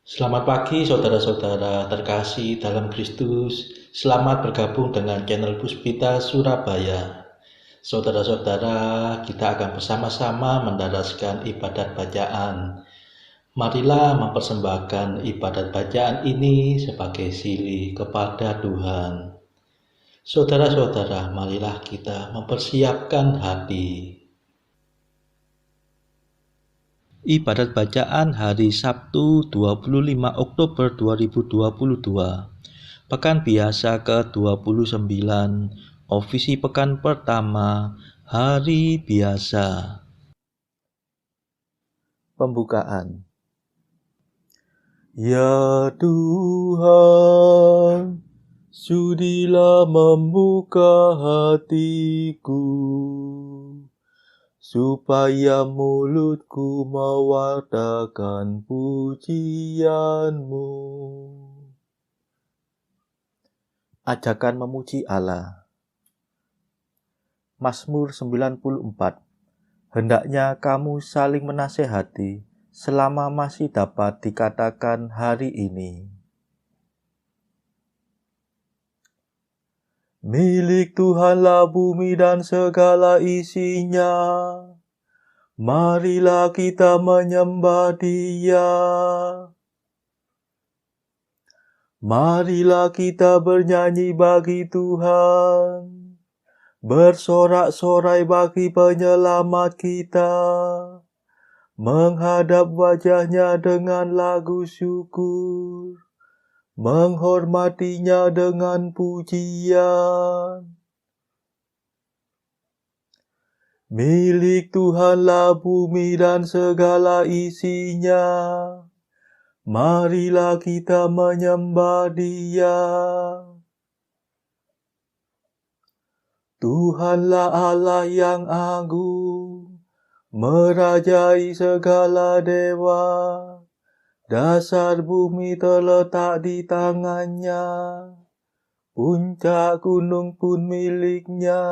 Selamat pagi saudara-saudara terkasih dalam Kristus. Selamat bergabung dengan channel Puspita Surabaya. Saudara-saudara, kita akan bersama-sama mendaraskan ibadat bacaan. Marilah mempersembahkan ibadat bacaan ini sebagai sili kepada Tuhan. Saudara-saudara, marilah kita mempersiapkan hati. Ibadat bacaan hari Sabtu 25 Oktober 2022. Pekan biasa ke-29, Ofisi pekan pertama, hari biasa. Pembukaan. Ya Tuhan, sudilah membuka hatiku, supaya mulutku mewartakan pujian-Mu. Ajakan memuji Allah. Mazmur 94. Hendaknya kamu saling menasehati selama masih dapat dikatakan hari ini. Milik Tuhanlah bumi dan segala isinya. Marilah kita menyembah Dia. Marilah kita bernyanyi bagi Tuhan, bersorak-sorai bagi penyelamat kita, menghadap wajah-Nya dengan lagu syukur, menghormatinya dengan pujian. Milik Tuhanlah bumi dan segala isinya. Marilah kita menyembah Dia. Tuhanlah Allah yang agung, merajai segala dewa. Dasar bumi terletak di tangan-Nya, puncak gunung pun milik-Nya.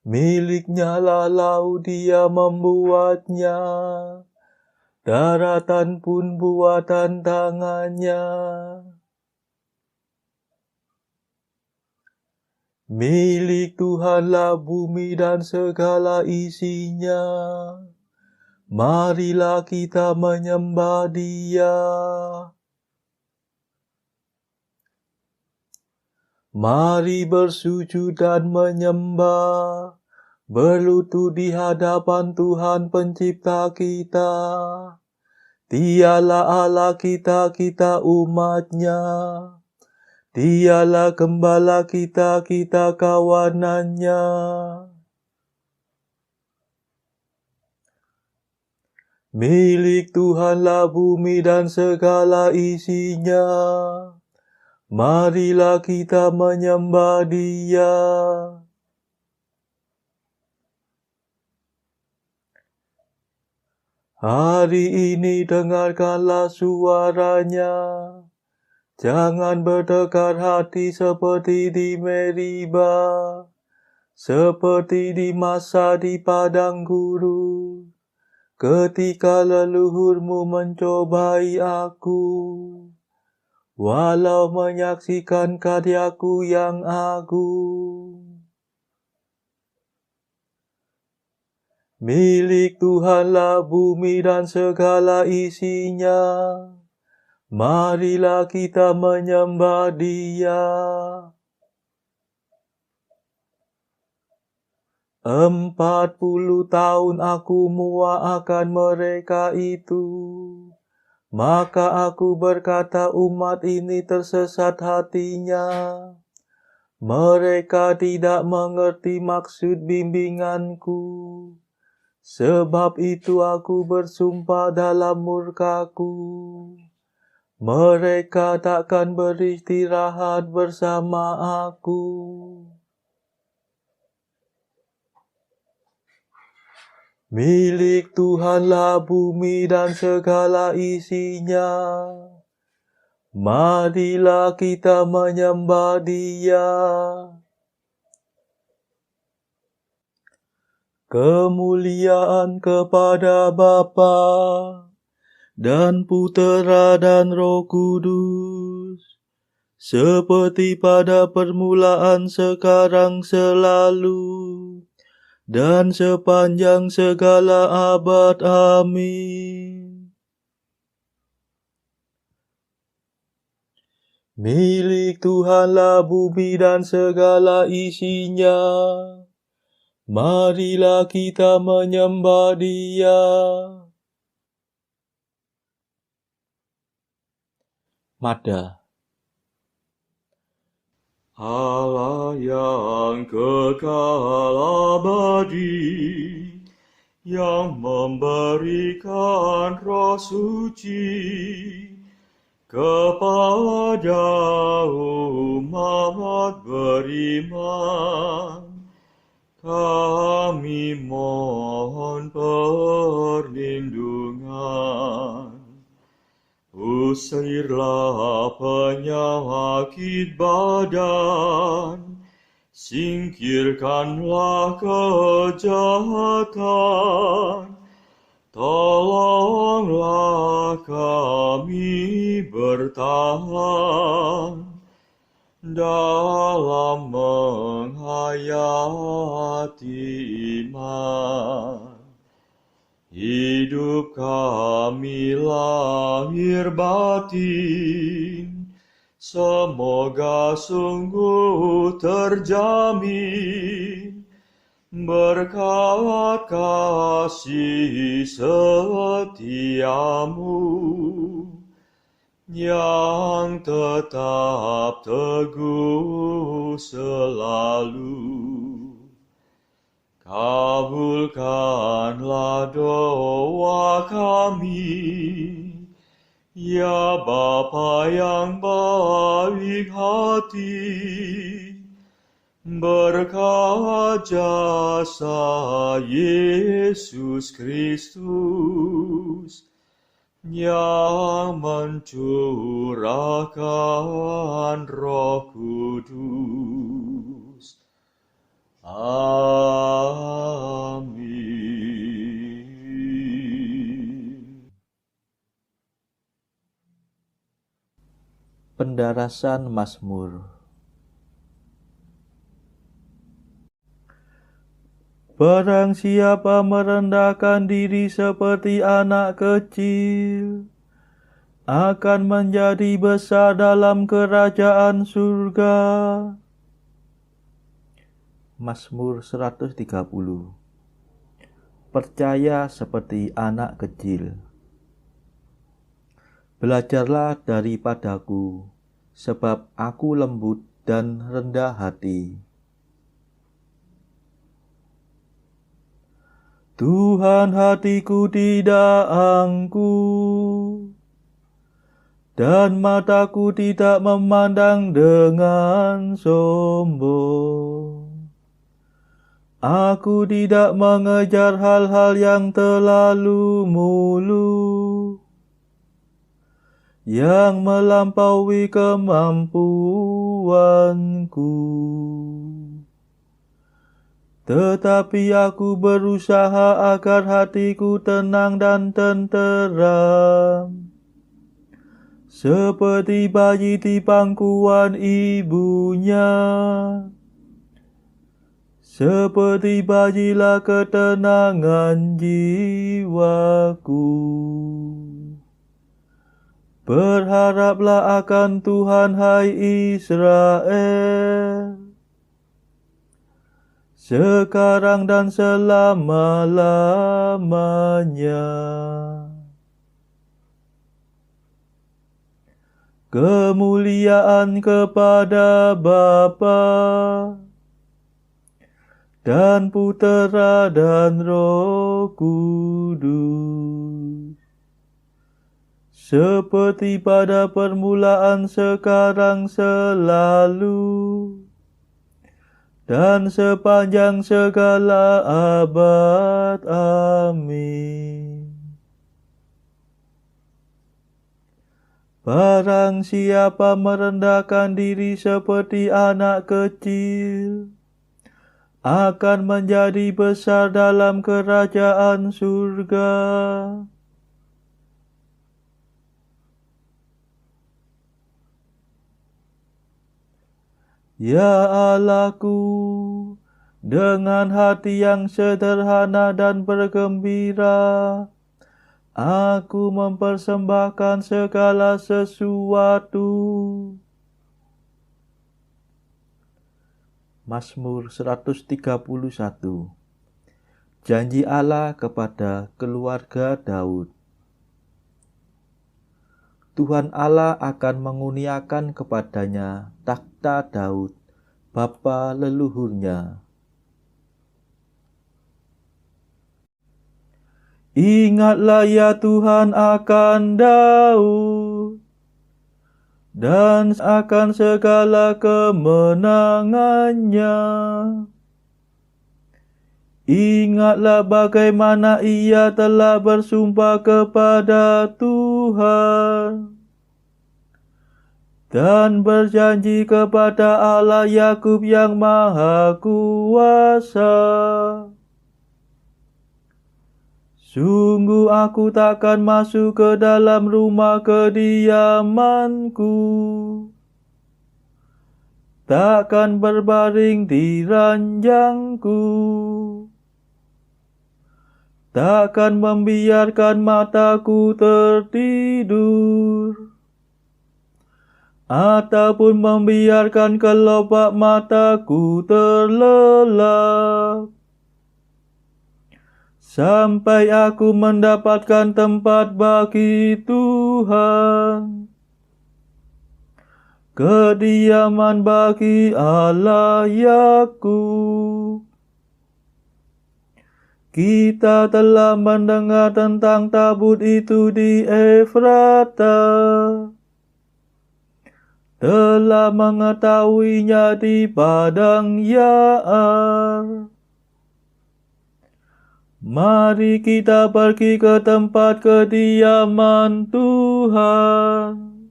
Milik-Nya lah laut, Dia membuatnya. Daratan pun buatan tangan-Nya. Milik Tuhanlah bumi dan segala isinya. Marilah kita menyembah Dia. Mari bersujud dan menyembah, berlutut di hadapan Tuhan Pencipta kita. Dialah Allah kita, kita umat-Nya. Dialah gembala kita, kita kawanan-Nya. Milik Tuhanlah bumi dan segala isinya. Marilah kita menyembah Dia. 'Hari ini dengarkanlah suara-Nya. Jangan bertekar hati seperti di Meriba, seperti di masa di padang gurun, ketika leluhurmu mencobai aku, walau menyaksikan karyaku yang agung. Milik Tuhanlah bumi dan segala isinya. Marilah kita menyembah Dia. 40 tahun aku muak akan mereka itu. Maka aku berkata, umat ini tersesat hatinya. Mereka tidak mengerti maksud bimbinganku. Sebab itu aku bersumpah dalam murkaku. Mereka takkan beristirahat bersama aku. Milik Tuhanlah bumi dan segala isinya. Marilah kita menyembah Dia. Kemuliaan kepada Bapa dan Putera dan Roh Kudus, seperti pada permulaan, sekarang, selalu, dan sepanjang segala abad. Amin. Milik Tuhanlah bumi dan segala isinya. Marilah kita menyembah Dia. Mada. Allah yang kekal abadi, yang memberikan Roh Suci kepada umat beriman, kami mohon perlindungan. Usirlah penyakit badan, singkirkanlah kejahatan, tolonglah kami bertahan dalam menghayati iman. Hidup kami lahir batin, semoga sungguh terjamin berkat kasih setiamu yang tetap teguh selalu. Kabulkanlah doa kami, ya Bapa yang baik hati, berkat jasa Yesus Kristus yang mencurahkan Roh Kudus. Amin. Pendarasan Mazmur. Barang siapa merendahkan diri seperti anak kecil, akan menjadi besar dalam kerajaan surga. Mazmur 130. Percaya seperti anak kecil. Belajarlah daripadaku, sebab aku lembut dan rendah hati. Tuhan, hatiku tidak angkuh, dan mataku tidak memandang dengan sombong. Aku tidak mengejar hal-hal yang terlalu muluk, yang melampaui kemampuanku. Tetapi aku berusaha agar hatiku tenang dan tenteram, seperti bayi di pangkuan ibunya. Seperti bayilah ketenangan jiwaku. Berharaplah akan Tuhan, hai Israel, sekarang dan selama-lamanya. Kemuliaan kepada Bapa dan Putera dan Roh Kudus, seperti pada permulaan, sekarang, selalu, dan sepanjang segala abad. Amin. Barang siapa merendahkan diri seperti anak kecil, akan menjadi besar dalam kerajaan surga. Ya Allahku, dengan hati yang sederhana dan bergembira, aku mempersembahkan segala sesuatu. Mazmur 131. Janji Allah kepada keluarga Daud. Tuhan Allah akan menguniakan kepadanya takhta Daud, bapa leluhurnya. Ingatlah ya Tuhan akan Daud, dan akan segala kemenangannya. Ingatlah bagaimana ia telah bersumpah kepada Tuhan dan berjanji kepada Allah Yakub yang Maha Kuasa. Sungguh aku takkan masuk ke dalam rumah kediamanku, takkan berbaring di ranjangku, takkan membiarkan mataku tertidur, ataupun membiarkan kelopak mataku terlelap, sampai aku mendapatkan tempat bagi Tuhan, kediaman bagi Allah Yakub. Kita telah mendengar tentang tabut itu di Efrata, telah mengetahuinya di padang Yaar. Mari kita pergi ke tempat kediaman Tuhan,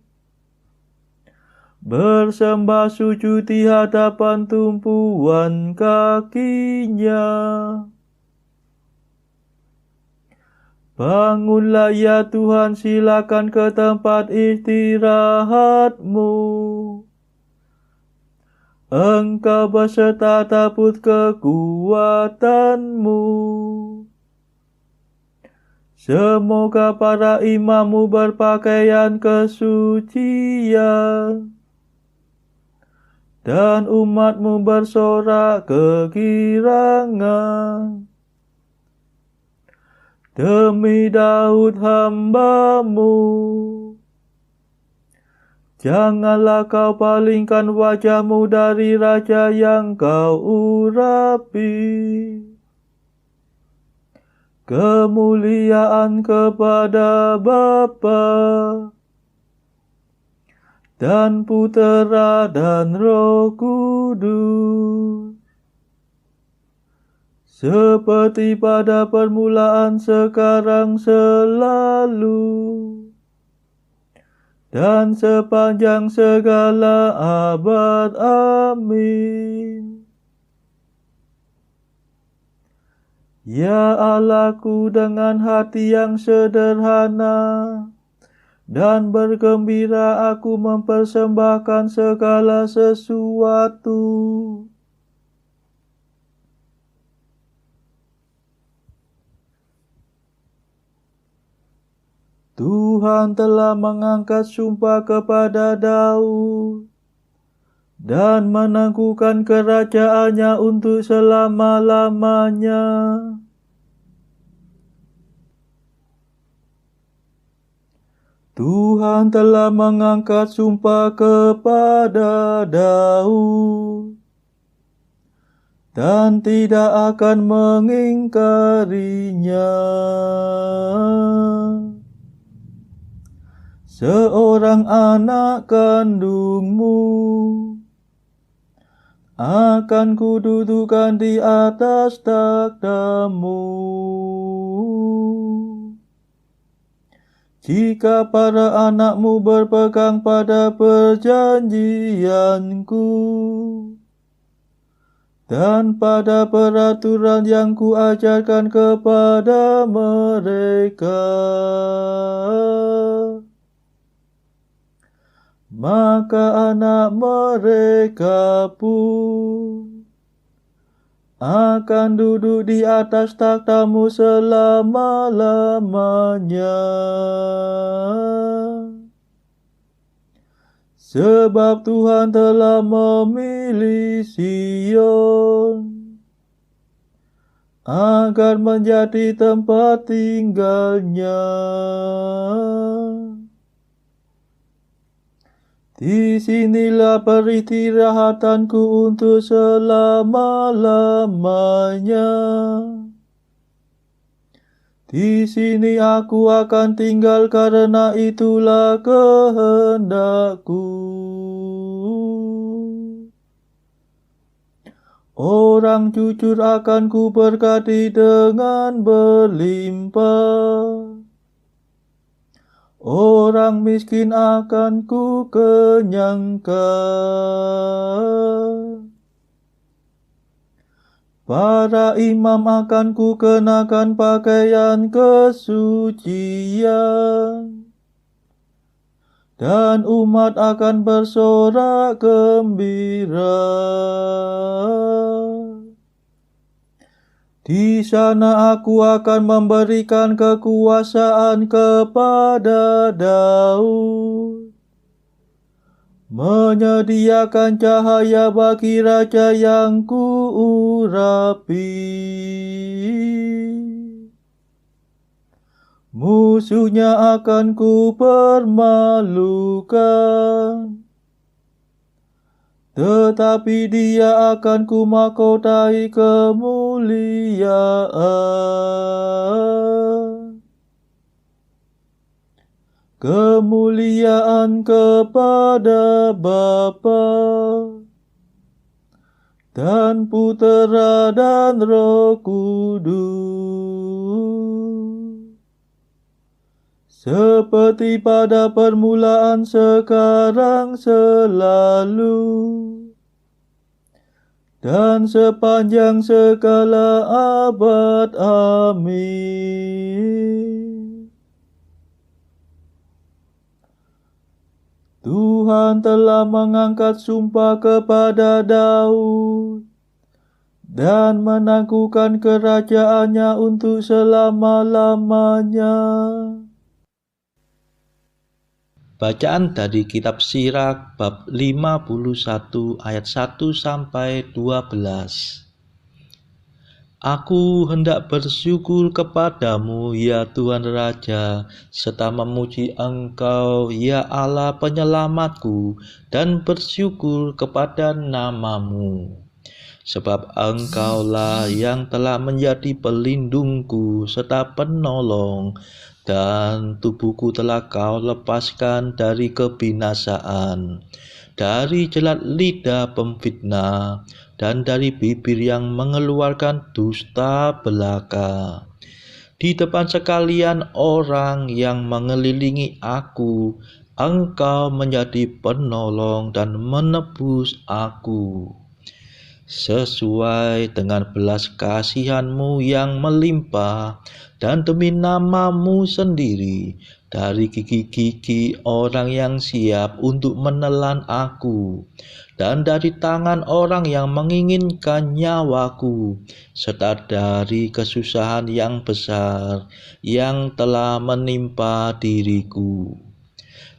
bersembah sujud di hadapan tumpuan kakinya. Bangunlah ya Tuhan, silakan ke tempat istirahatmu. Engkau beserta tabut kekuatanmu. Semoga para imammu berpakaian kesucian, dan umatmu bersorak kegirangan. Demi Daud hamba-Mu, janganlah kau palingkan wajah-Mu dari raja yang kau urapi. Kemuliaan kepada Bapa dan Putera dan Roh Kudus, seperti pada permulaan, sekarang, selalu, dan sepanjang segala abad. Amin. Ya Allahku, dengan hati yang sederhana dan bergembira aku mempersembahkan segala sesuatu. Tuhan telah mengangkat sumpah kepada Daud dan meneguhkan kerajaannya untuk selama-lamanya. Tuhan telah mengangkat sumpah kepada Daud dan tidak akan mengingkarinya. Seorang anak kandungmu akan kududukan di atas takhtamu. Jika para anakmu berpegang pada perjanjianku dan pada peraturan yang kuajarkan kepada mereka, maka anak mereka pun akan duduk di atas takhtamu selama-lamanya. Sebab Tuhan telah memilih Sion agar menjadi tempat tinggalnya. Di sinilah peristirahatanku untuk selama-lamanya. Di sini aku akan tinggal karena itulah kehendakku. Orang jujur akan ku berkati dengan berlimpah. Orang miskin akan ku kenyangkan. Para imam akan ku kenakan pakaian kesucian. Dan umat akan bersorak gembira. Di sana aku akan memberikan kekuasaan kepada Daud, menyediakan cahaya bagi raja yang kuurapi. Musuhnya akan ku permalukan, tetapi dia akan ku mahkotai kemuliaan. Kemuliaan kepada Bapa dan Putera dan Roh Kudus, seperti pada permulaan, sekarang, selalu, dan sepanjang segala abad. Amin. Tuhan telah mengangkat sumpah kepada Daud dan menangguhkan kerajaannya untuk selama-lamanya. Bacaan dari kitab Sirach bab 51 ayat 1 sampai 12. Aku hendak bersyukur kepadamu, ya Tuhan Raja, serta memuji Engkau, ya Allah penyelamatku, dan bersyukur kepada namamu. Sebab Engkaulah yang telah menjadi pelindungku serta penolong, dan tubuhku telah Kau lepaskan dari kebinasaan, dari jerat lidah pemfitnah, dan dari bibir yang mengeluarkan dusta belaka. Di depan sekalian orang yang mengelilingi aku, Engkau menjadi penolong dan menebus aku. Sesuai dengan belas kasihan-Mu yang melimpah, dan demi nama-Mu sendiri, dari gigi-gigi orang yang siap untuk menelan aku, dan dari tangan orang yang menginginkan nyawaku, serta dari kesusahan yang besar yang telah menimpa diriku.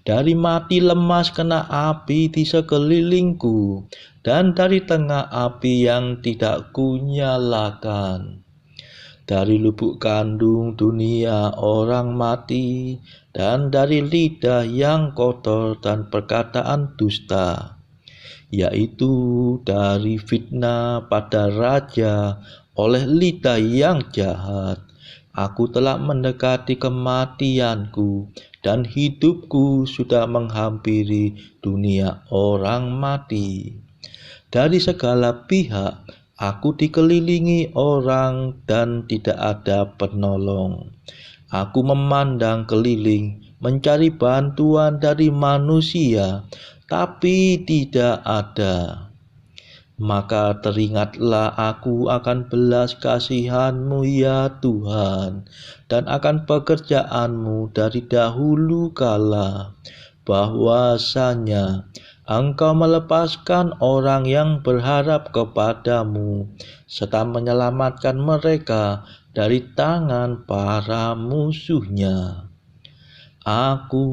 Dari mati lemas kena api di sekelilingku, dan dari tengah api yang tidak kunyalakan. Dari lubuk kandung dunia orang mati, dan dari lidah yang kotor dan perkataan dusta, yaitu dari fitnah pada raja oleh lidah yang jahat. Aku telah mendekati kematianku, dan hidupku sudah menghampiri dunia orang mati. Dari segala pihak aku dikelilingi orang dan tidak ada penolong. Aku memandang keliling, mencari bantuan dari manusia, tapi tidak ada. Maka teringatlah aku akan belas kasihan-Mu, ya Tuhan, dan akan pekerjaan-Mu dari dahulu kala. bahwasanya Engkau melepaskan orang yang berharap kepadamu, serta menyelamatkan mereka dari tangan para musuhnya. Aku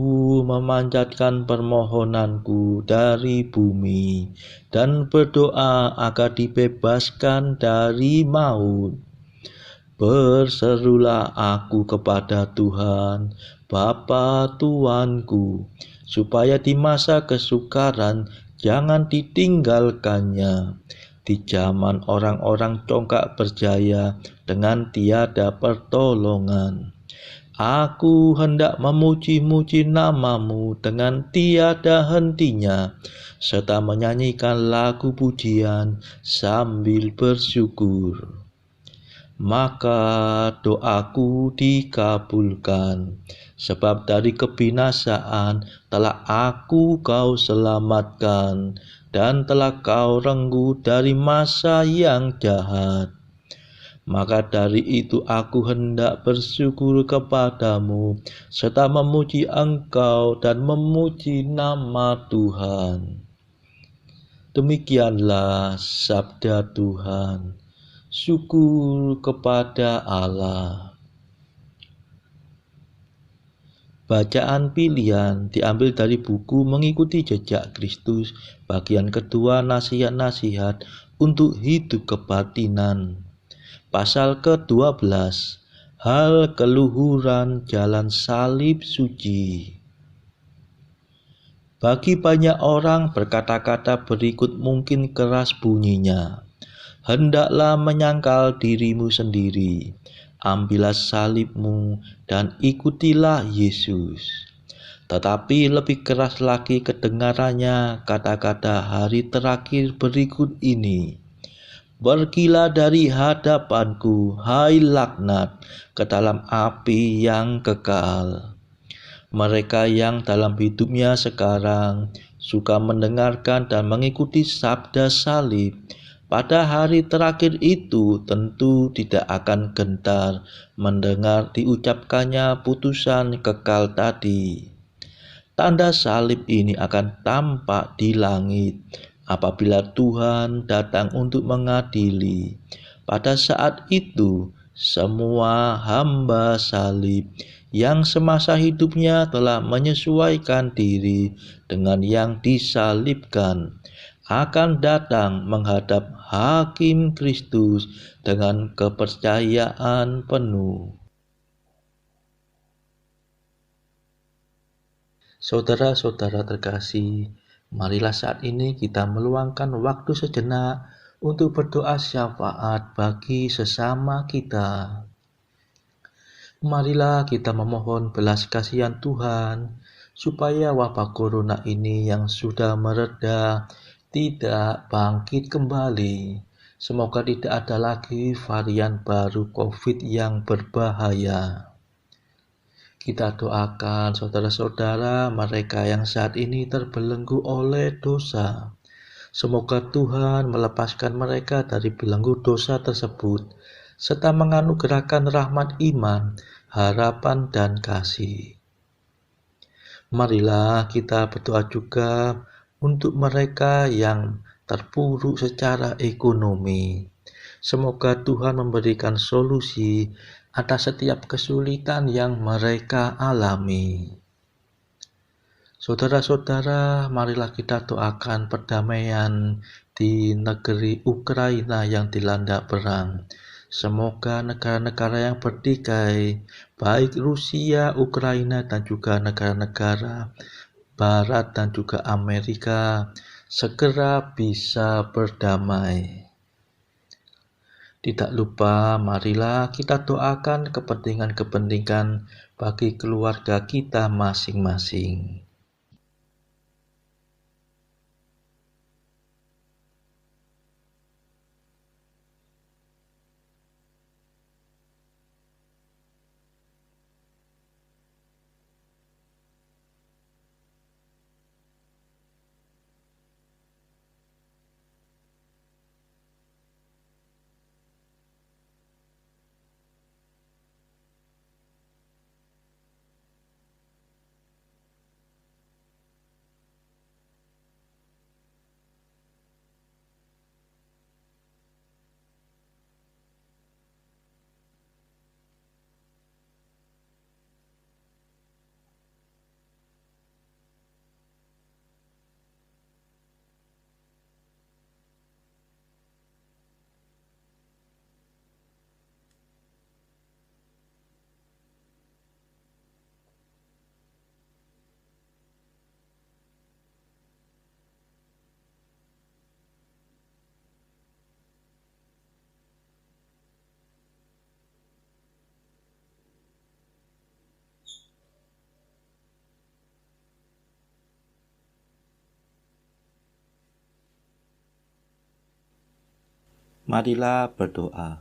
memanjatkan permohonanku dari bumi dan berdoa agar dibebaskan dari maut. Berserulah aku kepada Tuhan, Bapa Tuanku, supaya di masa kesukaran jangan ditinggalkannya. Di zaman orang-orang congkak berjaya dengan tiada pertolongan. Aku hendak memuji-muji namamu dengan tiada hentinya, serta menyanyikan lagu pujian sambil bersyukur. Maka doaku dikabulkan, sebab dari kebinasaan telah kau selamatkan, dan telah kau renggut dari masa yang jahat. Maka dari itu aku hendak bersyukur kepadamu, serta memuji Engkau dan memuji nama Tuhan. Demikianlah sabda Tuhan. Syukur kepada Allah. Bacaan pilihan diambil dari buku Mengikuti Jejak Kristus, bagian kedua, nasihat-nasihat untuk hidup kebatinan. Pasal ke-12, hal keluhuran jalan salib suci. Bagi banyak orang berkata-kata berikut mungkin keras bunyinya. Hendaklah menyangkal dirimu sendiri, ambillah salibmu dan ikutilah Yesus. Tetapi lebih keras lagi kedengarannya kata-kata hari terakhir berikut ini. Pergilah dari hadapanku, hai laknat, ke dalam api yang kekal. Mereka yang dalam hidupnya sekarang suka mendengarkan dan mengikuti sabda salib, pada hari terakhir itu tentu tidak akan gentar mendengar diucapkannya putusan kekal tadi. Tanda salib ini akan tampak di langit apabila Tuhan datang untuk mengadili. Pada saat itu, semua hamba salib yang semasa hidupnya telah menyesuaikan diri dengan yang disalibkan akan datang menghadap Hakim Kristus dengan kepercayaan penuh. Saudara-saudara terkasih, marilah saat ini kita meluangkan waktu sejenak untuk berdoa syafaat bagi sesama kita. Marilah kita memohon belas kasihan Tuhan, supaya wabah corona ini yang sudah mereda tidak bangkit kembali. Semoga tidak ada lagi varian baru COVID yang berbahaya. Kita doakan saudara-saudara mereka yang saat ini terbelenggu oleh dosa. Semoga Tuhan melepaskan mereka dari belenggu dosa tersebut, serta menganugerahkan rahmat iman, harapan, dan kasih. Marilah kita berdoa juga untuk mereka yang terpuruk secara ekonomi. Semoga Tuhan memberikan solusi atas setiap kesulitan yang mereka alami. Saudara-saudara, marilah kita doakan perdamaian di negeri Ukraina yang dilanda perang. Semoga negara-negara yang bertikai, baik Rusia, Ukraina, dan juga negara-negara Barat dan juga Amerika, segera bisa berdamai. Tidak lupa, marilah kita doakan kepentingan-kepentingan bagi keluarga kita masing-masing. Marilah berdoa.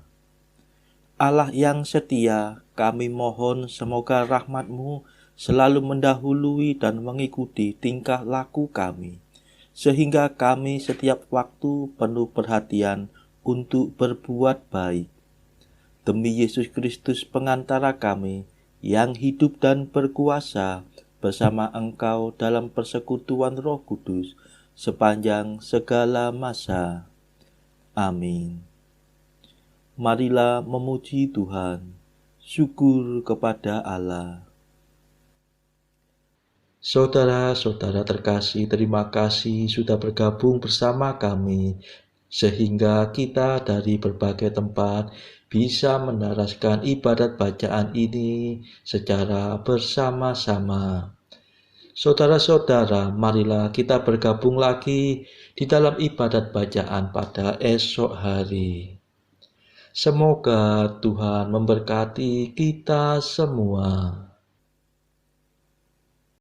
Allah yang setia, kami mohon semoga rahmat-Mu selalu mendahului dan mengikuti tingkah laku kami, sehingga kami setiap waktu penuh perhatian untuk berbuat baik. Demi Yesus Kristus pengantara kami, yang hidup dan berkuasa bersama Engkau dalam persekutuan Roh Kudus, sepanjang segala masa. Amin. Marilah memuji Tuhan. Syukur kepada Allah. Saudara-saudara terkasih, terima kasih sudah bergabung bersama kami, sehingga kita dari berbagai tempat bisa mendaraskan ibadat bacaan ini secara bersama-sama. Saudara-saudara, marilah kita bergabung lagi di dalam ibadat bacaan pada esok hari. Semoga Tuhan memberkati kita semua.